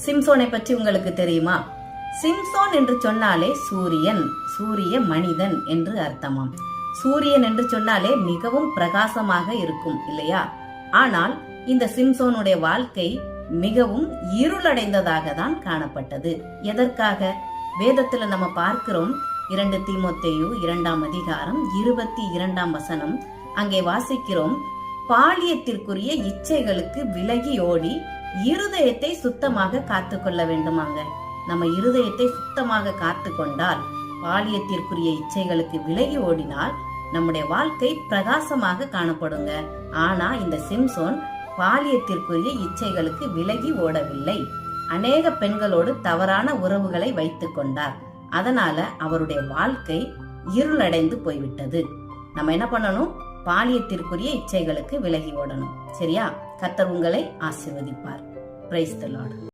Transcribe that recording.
சிம்சோனை பற்றி உங்களுக்கு தெரியுமா? சிம்சோன் என்று சொன்னாலே சூரியன், சூரிய மனிதன் என்று அர்த்தமாம். சூரியன் என்று சொன்னாலே மிகவும் பிரகாசமாக இருக்கும் இல்லையா? ஆனால் இந்த சிம்சோனுடைய வாழ்க்கை மிகவும் இருளடைந்ததாக தான் காணப்பட்டது. எதற்காக? வேதத்துல நம்ம பார்க்கிறோம், 2 தீமோத்தேயு 2ஆம் அதிகாரம் 22ஆம் வசனம். அங்கே வாசிக்கிறோம், பாலியத்திற்குரிய இச்சைகளுக்கு விலகி ஓடி இருதயத்தை சுத்தமாக காத்து கொள்ள வேண்டுமாங்க. நம்ம இருதயத்தை சுத்தமாக காத்து கொண்டால், பாலியத்திற்குரிய இச்சைகளுக்கு விலகி ஓடினால் நம்முடைய வாழ்க்கை பிரகாசமாக காணப்படுங்க. ஆனா இந்த சிம்சோன் பாலியத்திற்குரிய இச்சைகளுக்கு விலகி ஓடவில்லை. அநேக பெண்களோடு தவறான உறவுகளை வைத்துக் கொண்டார். அதனால அவருடைய வாழ்க்கை இருளடைந்து போய்விட்டது. நம்ம என்ன பண்ணணும்? பாலியத்திற்குரிய இச்சைகளுக்கு விலகி ஓடணும். சரியா? கர்த்தர் உங்களை ஆசீர்வதிப்பார். Praise the Lord.